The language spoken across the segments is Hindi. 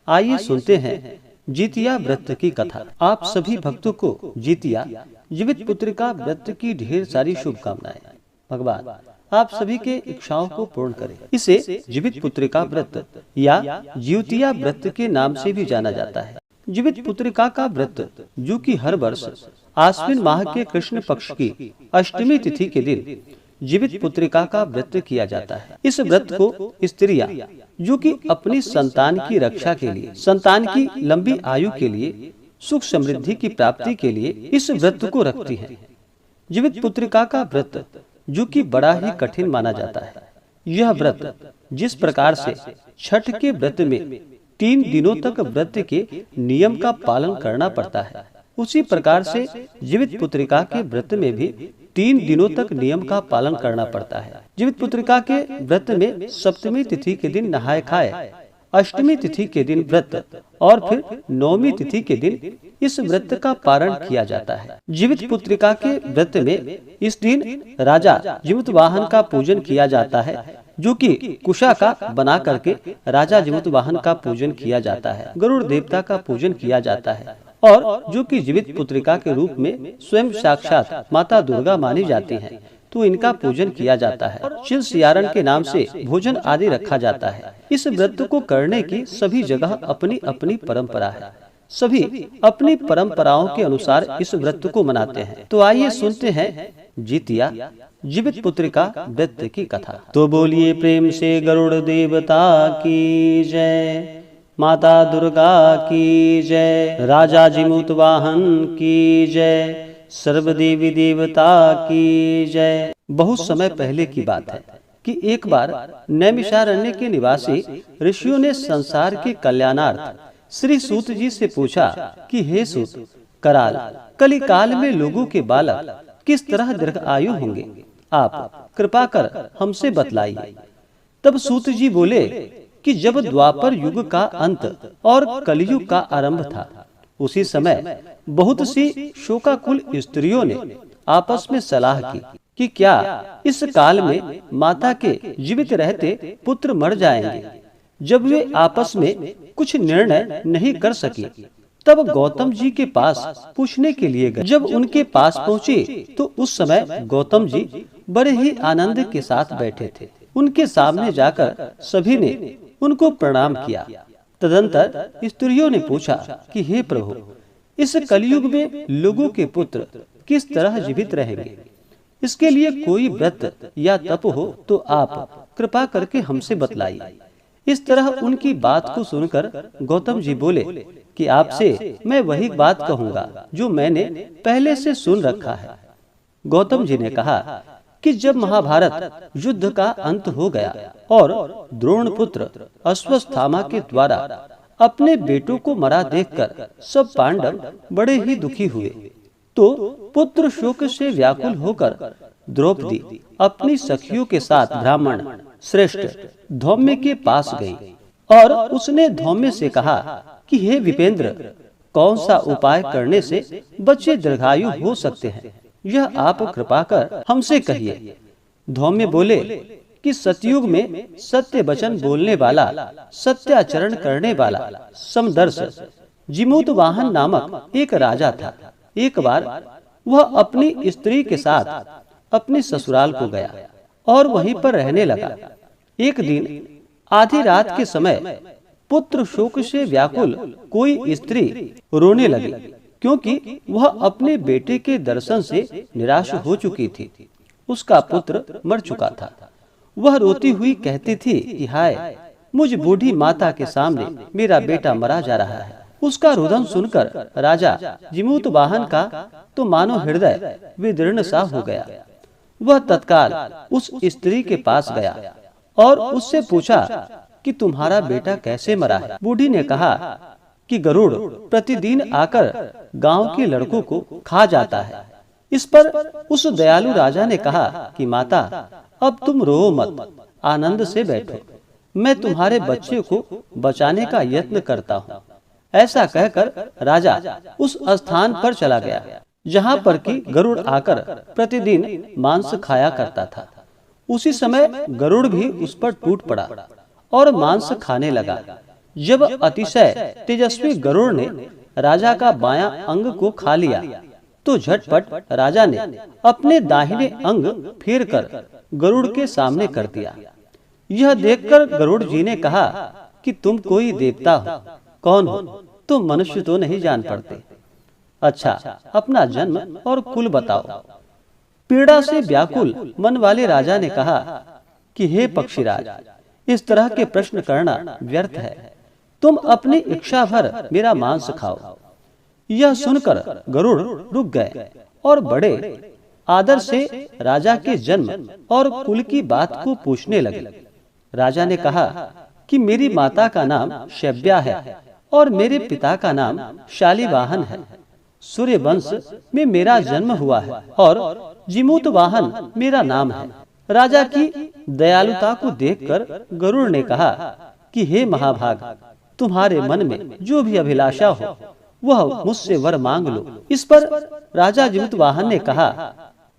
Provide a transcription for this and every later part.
आइए सुनते हैं जितिया व्रत की कथा। आप सभी भक्तों को जितिया जीवित पुत्रिका व्रत की ढेर सारी शुभकामनाएं। भगवान आप सभी के इच्छाओं को पूर्ण करें। इसे जीवित पुत्रिका व्रत या जितिया व्रत के नाम से भी जाना जाता है। जीवित पुत्रिका का व्रत जो कि हर वर्ष आश्विन माह के कृष्ण पक्ष की अष्टमी तिथि के दिन जीवित पुत्रिका का व्रत किया जाता है। इस व्रत को स्त्रियां जो कि अपनी संतान की रक्षा के लिए, संतान की लंबी आयु के लिए, सुख समृद्धि की प्राप्ति के लिए इस व्रत को रखती हैं। जीवित पुत्रिका का व्रत जो कि बड़ा ही कठिन माना जाता है। यह व्रत जिस प्रकार से छठ के व्रत में 3 दिनों तक व्रत के नियम का पालन करना पड़ता है, उसी प्रकार से जीवित पुत्रिका के व्रत में भी 3 दिनों तक नियम का पालन करना पड़ता है। जीवित पुत्रिका के व्रत में सप्तमी तिथि के दिन नहाय खाए, अष्टमी तिथि के दिन व्रत और फिर नवमी तिथि के दिन इस व्रत का पारण किया जाता है। जीवित पुत्रिका के व्रत में इस दिन राजा जीवित वाहन का पूजन किया जाता है, जो कि कुशा का बना करके राजा जीवित वाहन का पूजन किया जाता है। गरुड़ देवता का पूजन किया जाता है और जो कि जीवित पुत्रिका के रूप में स्वयं साक्षात माता दुर्गा मानी जाती हैं, तो इनका पूजन किया जाता है। शिव सियारन के नाम से भोजन आदि रखा जाता है। इस व्रत को करने की सभी जगह अपनी अपनी परंपरा है। सभी अपनी परंपराओं के अनुसार इस व्रत को मनाते हैं। तो आइए सुनते हैं जितिया जीवित पुत्रिका व्रत की कथा। तो बोलिए प्रेम से गरुड़ देवता की जय, माता दुर्गा की जय, राजा जीमूत वाहन की जय, सर्व देवी देवता की जय। बहुत समय पहले की बात है कि एक बार नैमिषारण्य के निवासी ऋषियों ने संसार के कल्याणार्थ श्री सूत जी से पूछा कि हे सूत, कराल कली काल में लोगों के बालक किस तरह दीर्घ आयु होंगे, आप कृपा कर हमसे बतलाइए। तब सूत जी बोले कि जब द्वापर युग का अंत और कलयुग का आरंभ था, उसी समय बहुत सी शोकाकुल स्त्रियों ने आपस में सलाह की कि क्या इस काल में माता के जीवित रहते पुत्र मर जाएंगे। जब वे आपस में कुछ निर्णय नहीं कर सकी, तब गौतम जी के पास पूछने के लिए गए। जब उनके पास पहुँचे तो उस समय गौतम जी बड़े ही आनंद के साथ बैठे थे। उनके सामने जाकर सभी ने उनको प्रणाम किया। तदंतर स्त्रियों ने पूछा कि हे प्रभु, इस कलयुग में लोगों के पुत्र किस तरह जीवित रहेंगे, इसके लिए कोई व्रत या तप हो तो आप कृपा करके हमसे बतलाइए। इस तरह उनकी बात को सुनकर गौतम जी बोले कि आपसे मैं वही बात कहूँगा जो मैंने पहले से सुन रखा है। गौतम जी ने कहा कि जब महाभारत युद्ध का अंत हो गया और द्रोण पुत्र अश्वत्थामा के द्वारा अपने बेटों को मरा देखकर सब पांडव बड़े ही दुखी हुए, तो पुत्र शोक से व्याकुल होकर द्रौपदी अपनी सखियों के साथ ब्राह्मण श्रेष्ठ धौम्य के पास गई और उसने धौम्य से कहा कि हे विपेंद्र, कौन सा उपाय करने से बच्चे दीर्घायु हो सकते हैं, यह आप कृपा कर हमसे कहिए। धौम्य बोले कि सतयुग में सत्य वचन बोलने वाला, सत्याचरण करने वाला समदर्श जीमूत वाहन नामक एक राजा था। एक बार वह अपनी स्त्री के साथ अपने ससुराल को गया और वहीं पर रहने लगा। एक दिन आधी रात के समय पुत्र शोक से व्याकुल कोई स्त्री रोने लगी, क्योंकि वह अपने बेटे के दर्शन से निराश हो चुकी थी। उसका पुत्र मर चुका था। वह रोती हुई कहती थी कि हाय, मुझ बूढ़ी माता के सामने मेरा बेटा मरा जा रहा है। उसका रुदन सुनकर राजा जीमूत वाहन का तो मानो हृदय विदीर्ण सा हो गया। वह तत्काल उस स्त्री के पास गया और उससे पूछा कि तुम्हारा बेटा कैसे मरा है। बूढ़ी ने कहा कि गरुड़ प्रतिदिन आकर गांव के लड़कों को खा जाता है। इस पर उस दयालु राजा ने कहा कि माता, अब तुम रो मत, आनंद से बैठो, मैं तुम्हारे बच्चे को बचाने का यत्न करता हूँ। ऐसा कहकर राजा उस स्थान पर चला गया जहाँ पर कि गरुड़ आकर प्रतिदिन मांस खाया करता था। उसी समय गरुड़ भी उस पर टूट पड़ा और मांस खाने लगा। जब अतिशय तेजस्वी गरुड़ ने राजा का बायां अंग को खा लिया तो झटपट राजा ने अपने दाहिने अंग फेर कर गरुड़ के सामने कर दिया। यह देखकर गरुड़ जी ने कहा कि तुम कोई देवता हो, कौन हो? तुम मनुष्य तो नहीं जान पड़ते। अच्छा, अपना जन्म और कुल बताओ। पीड़ा से व्याकुल मन वाले राजा ने कहा कि हे पक्षीराज, इस तरह के प्रश्न करना व्यर्थ है। तुम अपनी इच्छा भर मेरा मांस खाओ। यह सुनकर गरुड़ रुक गए और बड़े आदर से राजा के जन्म और कुल की बात को पूछने लगे। राजा ने कहा कि मेरी माता का नाम शैव्या है और मेरे पिता का नाम शालिवाहन है। सूर्य वंश में मेरा जन्म हुआ है और जिमूतवाहन मेरा नाम है। राजा की दयालुता को देखकर गरुड़ ने कहा कि हे महाभाग, तुम्हारे मन में जो भी अभिलाषा हो वह मुझसे वर मांग लो। इस पर राजा जिमूतवाहन ने कहा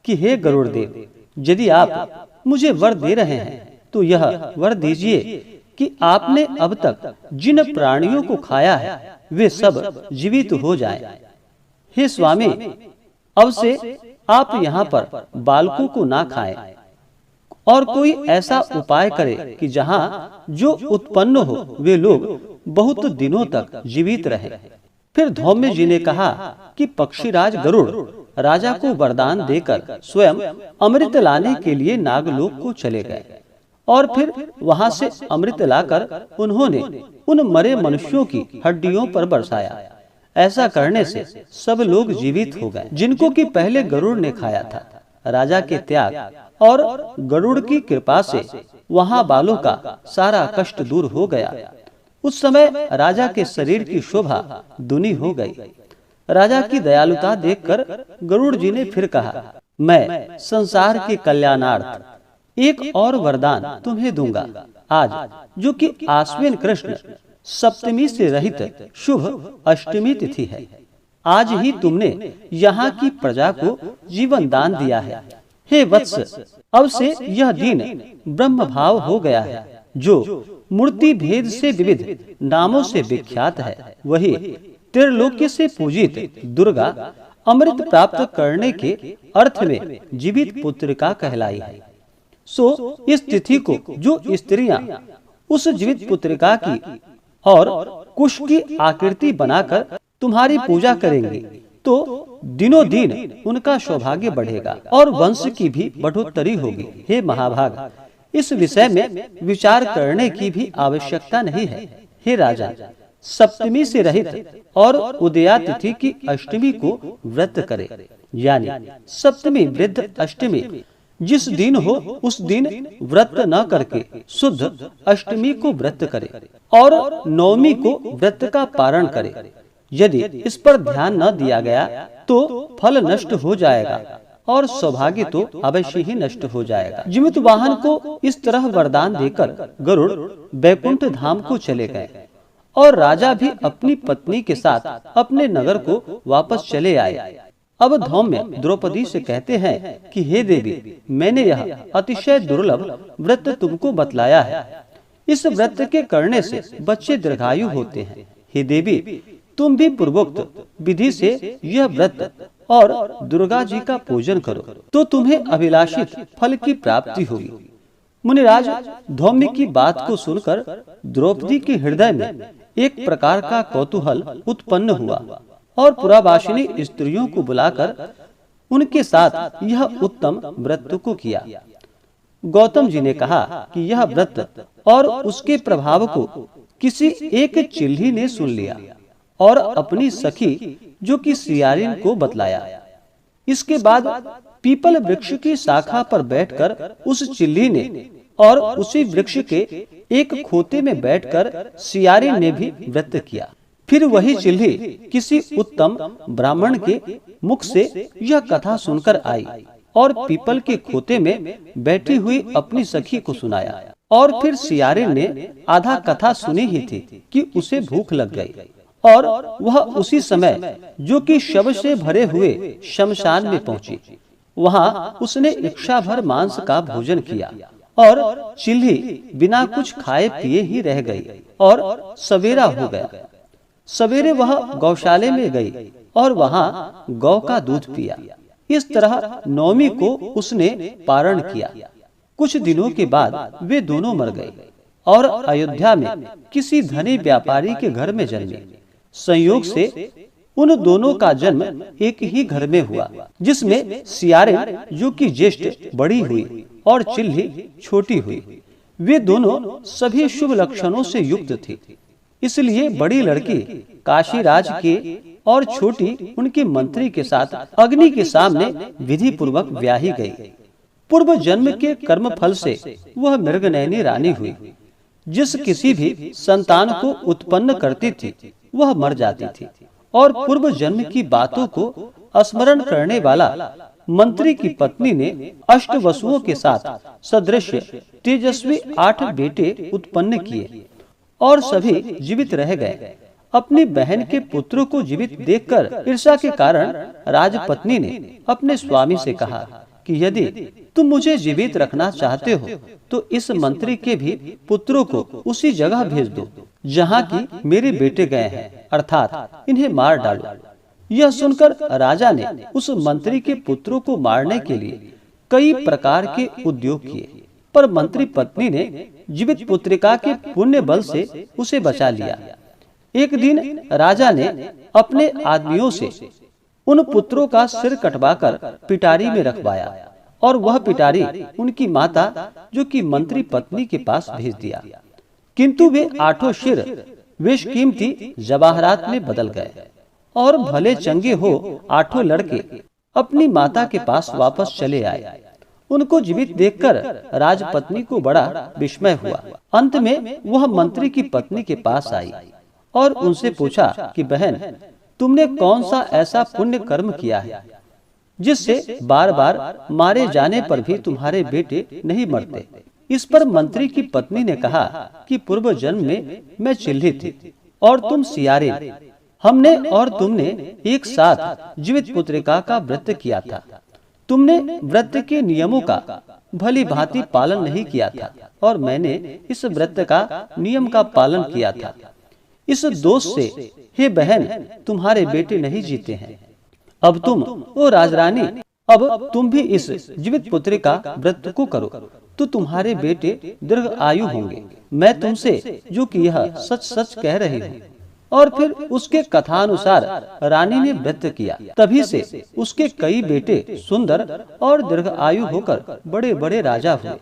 कि हे गरुड़ देव, यदि आप मुझे वर दे रहे हैं तो यह वर दीजिए कि आपने अब तक जिन प्राणियों को खाया है वे सब जीवित हो जाएं। हे स्वामी, अब से आप यहाँ पर बालकों को ना खाएं और कोई ऐसा उपाय करे कि जहाँ जो उत्पन्न हो वे लोग बहुत दिनों तक जीवित रहें। फिर धौम्य जी ने कहा कि पक्षीराज गरुड़ राजा को वरदान देकर स्वयं अमृत लाने के लिए नागलोक को चले गए और फिर वहां से अमृत लाकर उन्होंने उन मरे मनुष्यों की हड्डियों पर बरसाया। ऐसा करने से सब लोग जीवित हो गए जिनको कि पहले गरुड़ ने खाया था। राजा के त्याग और गरुड़ की कृपा से वहां बालों का सारा कष्ट दूर हो गया। उस समय राजा के शरीर की शोभा दुनी हो गई। राजा की दयालुता देखकर गरुड़ जी ने फिर कहा, मैं संसार के कल्याणार्थ एक और वरदान तुम्हें दूंगा। आज जो कि आश्विन कृष्ण सप्तमी से रहित शुभ अष्टमी तिथि है, आज ही तुमने यहाँ की प्रजा को जीवन दान दिया है। हे वत्स, अब से यह दिन ब्रह्म भाव हो गया है, जो मूर्ति भेद से विविध नामों से विख्यात है। वही त्रिलोक्य से पूजित दुर्गा अमृत प्राप्त करने के अर्थ में जीवित पुत्रिका कहलाई है। सो इस तिथि को जो स्त्रियां उस जीवित पुत्रिका की और कुश की आकृति बनाकर तुम्हारी पूजा करेंगी तो दिनों दिन उनका सौभाग्य बढ़ेगा और वंश की भी बढ़ोतरी होगी। हे महाभाग, इस विषय में विचार करने की भी आवश्यकता नहीं है। हे राजा, सप्तमी से रहित और उदया तिथि की अष्टमी को व्रत करे, यानी सप्तमी वृद्ध अष्टमी जिस दिन हो उस दिन व्रत न करके शुद्ध अष्टमी को व्रत करे और नवमी को व्रत का पारण करे। यदि इस पर ध्यान न दिया गया तो फल नष्ट हो जाएगा और सौभाग्य तो अवश्य ही नष्ट हो जाएगा। जिमूतवाहन को इस तरह वरदान देकर गरुड़ बैकुंठ धाम को चले गए और राजा भी अपनी पत्नी के साथ अपने नगर को वापस चले आए। अब धौम्य द्रौपदी से कहते हैं कि हे देवी, मैंने यह अतिशय दुर्लभ व्रत तुमको बतलाया है। इस व्रत के करने से बच्चे दीर्घायु होते हैं। हे देवी, तुम भी पूर्वोक्त विधि से यह व्रत और दुर्गा जी का पूजन करो तो तुम्हें अभिलाषित फल की प्राप्ति होगी। मुनिराज, धौम्य की बात को सुनकर द्रौपदी के हृदय में एक प्रकार का कौतूहल उत्पन्न हुआ और पुरावासिनी स्त्रियों को बुलाकर उनके साथ यह उत्तम व्रत को किया। गौतम जी ने कहा कि यह व्रत और उसके प्रभाव को किसी एक चिल्ही ने सुन लिया और अपनी सखी जो कि सियारिन को बतलाया। इसके बाद पीपल वृक्ष की शाखा पर बैठकर उस चिल्ली ने और उसी वृक्ष के एक खोते में बैठकर सियारिन ने भी व्रत किया। फिर वही चिल्ली किसी उत्तम ब्राह्मण के मुख से यह कथा सुनकर आई और पीपल के खोते में बैठी हुई अपनी सखी को सुनाया। और फिर सियारिन ने आधा कथा सुनी ही थी कि उसे भूख लग गई और वह उसी समय जो कि शव से भरे हुए शमशान में पहुंची। वहां उसने इच्छा भर मांस का भोजन किया और चिल्ली बिना कुछ खाए पिए ही रह गई और सवेरा हो गया। सवेरे वह गौशाले में गई और वहां गौ का दूध पिया। इस तरह नवमी को उसने पारण किया। कुछ दिनों के बाद वे दोनों मर गए और अयोध्या में किसी धनी व्यापारी के घर में जन्मे। संयोग से उन दोनों का जन्म एक ही घर में हुआ, जिसमें सियारिन जो कि ज्येष्ठ बड़ी हुई और चिल्ली छोटी हुई। वे दोनों सभी शुभ लक्षणों से युक्त थी, इसलिए बड़ी लड़की काशीराज के और छोटी उनके मंत्री के साथ अग्नि के सामने विधि पूर्वक ब्याही गई। पूर्व जन्म के कर्म फल से वह मृगनयनी रानी हुई। जिस किसी भी संतान को उत्पन्न करती थी वह मर जाती थी, और पूर्व जन्म की बातों को स्मरण करने वाला मंत्री की पत्नी ने अष्ट वसुओं के साथ सदृश तेजस्वी 8 बेटे उत्पन्न किए और सभी जीवित रह गए। अपनी बहन के पुत्रों को जीवित देखकर ईर्ष्या के कारण राजपत्नी ने अपने स्वामी से कहा कि यदि तुम मुझे जीवित रखना चाहते हो तो इस मंत्री के भी पुत्रों को उसी जगह भेज दो जहाँ की मेरे बेटे गए हैं, अर्थात इन्हें मार डालो। यह सुनकर राजा ने उस मंत्री के पुत्रों को मारने के लिए कई प्रकार के उद्योग किए, पर मंत्री पत्नी ने जीवित पुत्रिका के पुण्य बल से उसे बचा लिया। एक दिन राजा ने अपने आदमियों से उन पुत्रों का सिर कटवाकर पिटारी में रखवाया और वह पिटारी उनकी माता जो कि मंत्री पत्नी के पास भेज दिया। किंतु वे 8 सिर बेशकीमती जवाहरात में बदल गए और भले चंगे हो 8 लड़के अपनी माता के पास वापस चले आए। उनको जीवित देखकर राजपत्नी को बड़ा विस्मय हुआ। अंत में वह मंत्री की पत्नी के पास आई और उनसे पूछा कि बहन, तुमने कौन सा ऐसा पुण्य कर्म किया है जिससे बार बार मारे जाने पर भी तुम्हारे बेटे नहीं मरते। इस पर मंत्री की पत्नी ने कहा कि पूर्व जन्म में मैं चिल्ली थी और तुम सियारिन। हमने और तुमने एक साथ जीवित पुत्रिका का व्रत किया था। तुमने व्रत के नियमों का भली भांति पालन नहीं किया था और मैंने इस व्रत का नियम का पालन किया था। इस दोष से हे बहन तुम्हारे बेटे नहीं जीते हैं। अब तुम ओ राजरानी, अब तुम भी इस जीवित पुत्रिका व्रत को करो तो तुम्हारे बेटे दीर्घ आयु होंगे। मैं तुमसे जो कि यह सच सच कह रही हूँ। और फिर उसके कथानुसार रानी ने व्रत किया। तभी से उसके कई बेटे सुंदर और दीर्घ आयु होकर बड़े बड़े राजा हुए।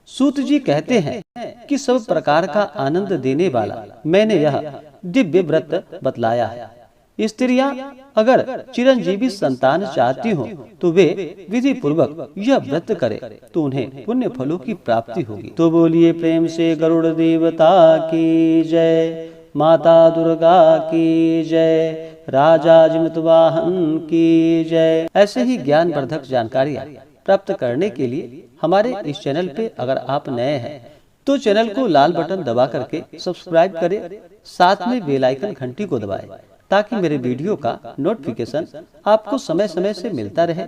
सूत जी कहते हैं कि सब प्रकार का आनंद देने वाला मैंने यह दिव्य व्रत बतलाया है। स्त्रियां अगर चिरंजीवी संतान चाहती हो तो वे विधि पूर्वक यह व्रत करे तो उन्हें पुण्य फलों की प्राप्ति होगी। तो बोलिए प्रेम से गरुड़ देवता की जय, माता दुर्गा की जय, राजा जिमत वाहन की जय। ऐसे ही ज्ञानवर्धक जानकारियाँ प्राप्त करने के लिए हमारे इस चैनल पे अगर आप नए हैं तो चैनल को लाल बटन दबा करके सब्सक्राइब करें, साथ में बेल आइकन घंटी को दबाएं ताकि मेरे वीडियो का नोटिफिकेशन आपको समय समय से मिलता रहे।